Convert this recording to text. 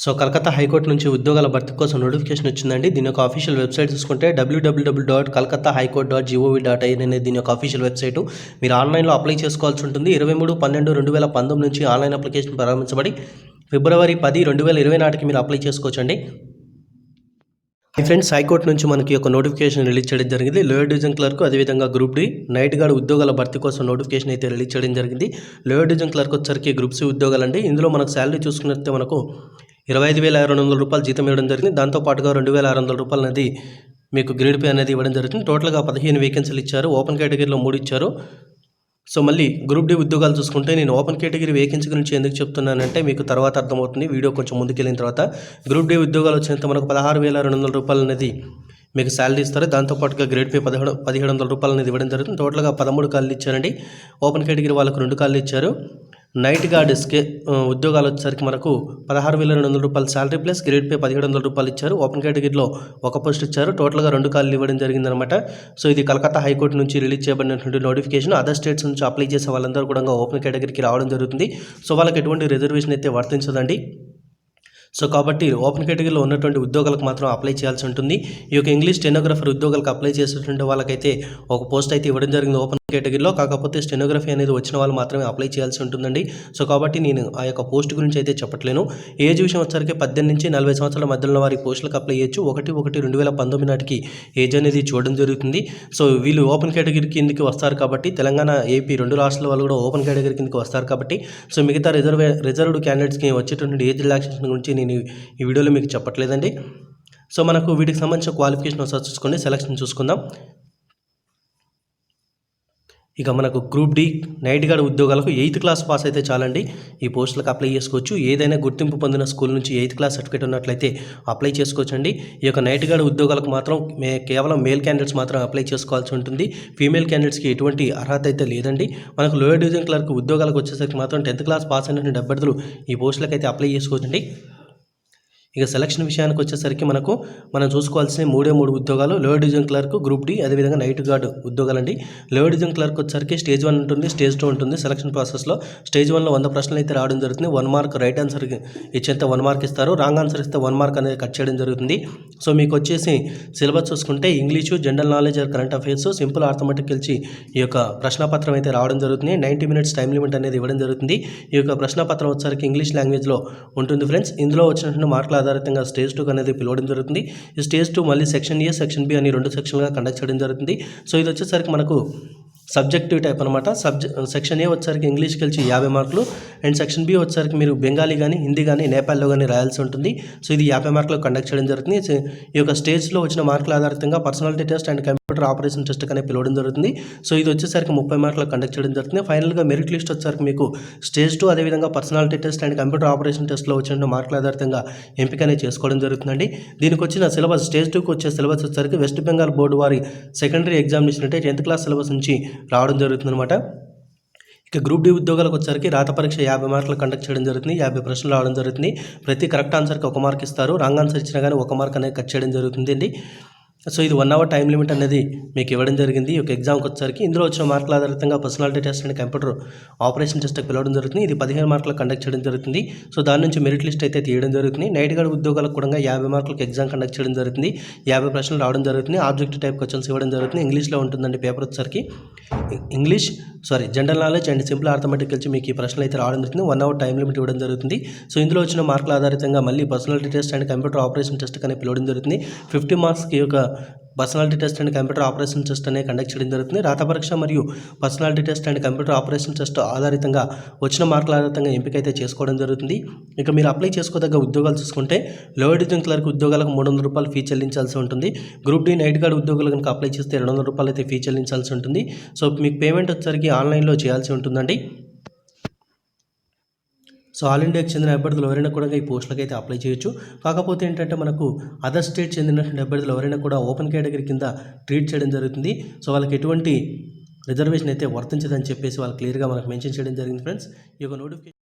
So Calcutta high court నుంచి ఉద్యోగాల భర్తీ కోసం నోటిఫికేషన్ వచ్చిందండి. దీని యొక్క అఫీషియల్ వెబ్సైట్ చూసుకుంటే www.kolkatahightcourt.gov.in అనేది దీని యొక్క అఫీషియల్ వెబ్సైటు. మీరు ఆన్లైన్లో అప్లై చేసుకోవాల్సి ఉంటుంది. 23/12/2019 నుంచి ఆన్లైన్ అప్లికేషన్ ప్రారంభించబడి ఫిబ్రవరి 10, 2020 నాటికి మీరు అప్లై చేసుకోవచ్చండి. హై ఫ్రెండ్స్, హైకోర్టు నుంచి మనకి ఒక నోటిఫికేషన్ రిలీజ్ చేయడం జరిగింది. లోయర్ డివిజన్ క్లర్క్, అదేవిధంగా గ్రూప్ డి నైట్ గార్డ్ ఉద్యోగాల భర్తీ కోసం నోటిఫికేషన్ అయితే రిలీజ్ చేయడం జరిగింది. లోయర్ డివిజన్ క్లర్క్ వచ్చరికి గ్రూప్ సి ఉద్యోగాలండి. ఇందులో మనకు శాలరీ చూసుకున్నట్లయితే మనకు 25,200 రూపాయలు జీతం ఇవ్వడం జరిగింది. దాంతోపాటుగా 2,600 రూపాయలు అనేది మీకు గ్రేడ్ పే అనేది ఇవ్వడం జరుగుతుంది. టోటల్గా 15 వేకెన్సీలు ఇచ్చారు. ఓపెన్ కేటగిరీలో 3 ఇచ్చారు. సో మళ్ళీ గ్రూప్ డి ఉద్యోగాలు చూసుకుంటే నేను ఓపెన్ కేటగిరీ వేకెన్సీ గురించి ఎందుకు చెప్తున్నానంటే మీకు తర్వాత అర్థమవుతుంది. వీడియో కొంచెం ముందుకెళ్ళిన తర్వాత గ్రూప్ డి ఉద్యోగాలు వచ్చినంత మనకు 16,200 రూపాయలు అనేది మీకు శాలరీ ఇస్తారు. దాంతోపాటుగా గ్రేడ్ పే 1,700 రూపాయలు అనేది ఇవ్వడం జరుగుతుంది. టోటల్గా 13 ఖాళీలు ఇచ్చారండి. ఓపెన్ కేటగిరీ వాళ్ళకు 2 ఖాళీలు ఇచ్చారు. నైట్ గార్డ్ ఉద్యోగాలు వచ్చేసరికి మనకు 16,200 రూపాయలు శాలరీ ప్లస్ గ్రేడ్ పే 1,700 రూపాయలు ఇచ్చారు. ఓపెన్ కేటగిరీలో 1 పోస్ట్ ఇచ్చారు. టోటల్గా 2 ఖాళీలు ఇవ్వడం జరిగిందనమాట. సో ఇది కలకత్తా హైకోర్టు నుంచి రిలీజ్ చేయబడినటువంటి నోటిఫికేషన్. అదర్ స్టేట్స్ నుంచి అప్లై చేసే వాళ్ళందరూ కూడా ఓపెన్ కేటగిరీకి రావడం జరుగుతుంది. సో వాళ్ళకి ఎటువంటి రిజర్వేషన్ అయితే వర్తించదండి. సో కాబట్టి ఓపెన్ కేటగిరీలో ఉన్నటువంటి ఉద్యోగాలకు మాత్రం అప్లై చేయాల్సి ఉంటుంది. ఈ యొక్క ఇంగ్లీష్ స్టెనోగ్రఫర్ ఉద్యోగాలకు అప్లై చేసేటువంటి వాళ్ళకైతే ఒక పోస్ట్ అయితే ఇవ్వడం జరిగింది ఓపెన్ కేటగిరీలో. కాకపోతే స్టెనోగ్రఫీ అనేది వచ్చిన వాళ్ళు మాత్రమే అప్లై చేయాల్సి ఉంటుందండి. సో కాబట్టి నేను ఆ యొక్క పోస్ట్ గురించి అయితే చెప్పట్లేను. ఏజ్ విషయం వచ్చరికి 18 నుంచి 40 సంవత్సరాల మధ్యలో వారి పోస్టులకు అప్లై చేయొచ్చు. 1/1/2019 నాటికి ఏజ్ అనేది చూడడం జరుగుతుంది. సో వీళ్ళు ఓపెన్ కేటగిరీ కిందకి వస్తారు కాబట్టి తెలంగాణ, ఏపీ 2 రాష్ట్రాల వాళ్ళు కూడా ఓపెన్ కేటగిరీ కిందకి వస్తారు కాబట్టి సో మిగతా రిజర్వ్డ్ క్యాండిడేట్స్కి వచ్చేటువంటి ఏజ్ రిలాక్సేషన్ గురించి నేను ఈ వీడియోలో మీకు చెప్పట్లేదండి. సో మనకు వీటికి సంబంధించిన క్వాలిఫికేషన్ ఒకసారి చూసుకొని సెలక్షన్ చూసుకుందాం. ఇక మనకు గ్రూప్ డి నైట్ గార్డ్ ఉద్యోగాలకు 8th క్లాస్ పాస్ అయితే చాలండి. ఈ పోస్టులకు అప్లై చేసుకోవచ్చు. ఏదైనా గుర్తింపు పొందిన స్కూల్ నుంచి 8th క్లాస్ సర్టిఫికేట్ ఉన్నట్లయితే అప్లై చేసుకోవచ్చు అండి. ఈ యొక్క నైట్ గార్డ్ ఉద్యోగాలకు మాత్రం కేవలం మేల్ క్యాండిడేట్స్ మాత్రం అప్లై చేసుకోవాల్సి ఉంటుంది. ఫీమేల్ క్యాండిడేట్స్కి ఎటువంటి అర్హత అయితే లేదండి. మనకు లోయర్ డివిజన్ క్లర్క్ ఉద్యోగాలకు వచ్చేసరికి మాత్రం 10th క్లాస్ పాస్ అయినటువంటి అభ్యర్థులు ఈ పోస్టులకు అయితే అప్లై చేసుకోవచ్చండి. ఇక సెలక్షన్ విషయానికి వచ్చేసరికి మనం చూసుకోవాల్సిన 3 ఉద్యోగాలు lower division clerk, group D, అదేవిధంగా నైట్ గార్డ్ ఉద్యోగాలండి. లోయర్ డివిజన్ క్లర్క్ వచ్చేసరికి స్టేజ్ 1 ఉంటుంది, స్టేజ్ 2 ఉంటుంది. సెలక్షన్ ప్రాసెస్లో స్టేజ్ 1లో 100 ప్రశ్నలు అయితే రావడం జరుగుతుంది. 1 మార్క్ రైట్ ఆన్సర్ ఇచ్చేంత 1 మార్క్ ఇస్తారు. రాంగ్ ఆన్సర్ ఇస్తే 1 మార్క్ అనేది కట్ చేయడం జరుగుతుంది. సో మీకు వచ్చేసి సిలబస్ చూసుకుంటే English, general knowledge, current affairs, simple arithmetic కలిసి ఈ యొక్క ప్రశ్నపత్రం అయితే రావడం జరుగుతుంది. 90 మినిట్స్ టైం లిమిట్ అనేది ఇవ్వడం జరుగుతుంది. ఈ యొక్క ప్రశ్నపత్రం వచ్చేసరికి ఇంగ్లీష్ లాంగ్వేజ్లో ఉంటుంది ఫ్రెండ్స్. ఇందులో వచ్చినటువంటి మార్కుల ఆధారితంగా స్టేజ్ 2 అనేది పిలవడం జరుగుతుంది. ఈ స్టేజ్ 2 మళ్ళీ సెక్షన్ ఏ, సెక్షన్ బి అని 2 సెక్షన్లుగా కండక్ట్ చేయడం జరుగుతుంది. సో ఇది వచ్చేసరికి మనకు సబ్జెక్టివ్ టైప్ అనమాట. సెక్షన్ ఏ వచ్చేసరికి ఇంగ్లీష్కి వచ్చి 50 మార్కులు అండ్ సెక్షన్ బి వచ్చేసరికి మీరు బెంగాలీ కానీ, హిందీ కానీ, నేపాల్లో కానీ రాయాల్సి ఉంటుంది. సో ఇది 50 మార్కులు కండక్ట్ చేయడం జరుగుతుంది. ఈ యొక్క స్టేజ్లో వచ్చిన మార్కుల ఆధారితంగా personality test and computer operation test అనేది పిలవడం జరుగుతుంది. సో ఇది వచ్చేసరికి 30 మార్కులు కండక్ట్ చేయడం జరుగుతుంది. ఫైనల్గా మెరిట్ లిస్ట్ వచ్చేసరికి మీకు స్టేజ్ 2 అదేవిధంగా personality test and computer operation టెస్ట్లో వచ్చిన మార్కుల ఆధారితంగా ఎంపిక అనేది చేసుకోవడం జరుగుతుందండి. దీనికి వచ్చిన సిలబస్ స్టేజ్ 2కి వచ్చే సిలబస్ వచ్చేసరికి వెస్ట్ బెంగాల్ బోర్డు వారి సెకండరీ ఎగ్జామినేషన్ అంటే 10th క్లాస్ సిలబస్ నుంచి రావడం జరుగుతుందన్నమాట. ఇక గ్రూప్ డి ఉద్యోగాలకు వచ్చేసరికి రాత పరీక్ష 50 మార్కులు కండక్ట్ చేయడం జరుగుతుంది. 50 ప్రశ్నలు రావడం జరుగుతుంది. ప్రతి కరెక్ట్ ఆన్సర్కి 1 మార్క్ ఇస్తారు. రాంగ్ ఆన్సర్ ఇచ్చినా కానీ 1 మార్క్ అనేది కట్ చేయడం జరుగుతుంది అండి. సో ఇది 1 అవర్ టైం లిమిట్ అనేది మీకు ఇవ్వడం జరిగింది. ఈ యొక్క ఎగ్జామ్కి వచ్చేసరికి ఇందులో వచ్చిన మార్కుల ఆధారితంగా personality test and computer operation టెస్ట్కి పిలవడం జరుగుతుంది. ఇది 15 మార్కులు కండక్ట్ చేయడం జరుగుతుంది. సో దాని నుంచి మెరిట్ లిస్ట్ అయితే తీయడం జరుగుతుంది. నైట్ గార్డ్ ఉద్యోగాలకు కూడా 50 మార్కులకు ఎగ్జామ్ కండక్ట్ చేయడం జరుగుతుంది. 50 ప్రశ్నలు రావడం జరుగుతుంది. ఆబ్జెక్టివ్ టైప్ క్వశ్చన్స్ ఇవ్వడం జరుగుతుంది. ఇంగ్లీష్లో ఉంటుందండి పేపర్ వచ్చేసరికి. General knowledge and simple arithmetic కలిసి మీకు ఈ ప్రశ్నలు అయితే రావడం జరుగుతుంది. 1 అవర్ టైం లిమిట్ ఇవ్వడం జరుగుతుంది. సో ఇందులో వచ్చిన మార్కుల ఆధారితంగా మళ్ళీ personality test and computer operation test అనేది పిలవడం జరుగుతుంది. 50 మార్క్స్కి యొక్క personality test and computer operation test అనేది కండక్ట్ చేయడం జరుగుతుంది. రాత పరీక్ష మరియు personality test and computer operation test ఆధారితంగా వచ్చిన మార్కుల ఆధారితంగా ఎంపిక అయితే చేసుకోవడం జరుగుతుంది. ఇక మీరు అప్లై చేసుకోదగ్గ ఉద్యోగాలు చూసుకుంటే లోయర్ డివిజన్ క్లర్క్ ఉద్యోగాలకు 300 రూపాయలు ఫీ చెల్లించాల్సి ఉంటుంది. గ్రూప్ డి నైట్ గార్డ్ ఉద్యోగాలు కనుక అప్లై చేస్తే 200 రూపాయలు అయితే ఫీ చెల్లించాల్సి ఉంటుంది. సో మీకు పేమెంట్ వచ్చేసరికి ఆన్లైన్లో చేయాల్సి ఉంటుందండి. సో ఆల్ ఇండియాకి చెందిన అభ్యర్థులు ఎవరైనా కూడా ఈ పోస్టులకు అయితే అప్లై చేయొచ్చు. కాకపోతే ఏంటంటే మనకు అదర్ స్టేట్ చెందినటువంటి అభ్యర్థులు ఎవరైనా కూడా ఓపెన్ కేటగిరీ కింద ట్రీట్ చేయడం జరుగుతుంది. సో వాళ్ళకి ఎటువంటి రిజర్వేషన్ అయితే వర్తించదని చెప్పేసి వాళ్ళు క్లియర్గా మనకు మెన్షన్ చేయడం జరిగింది ఫ్రెండ్స్. ఈ యొక్క నోటిఫికేషన్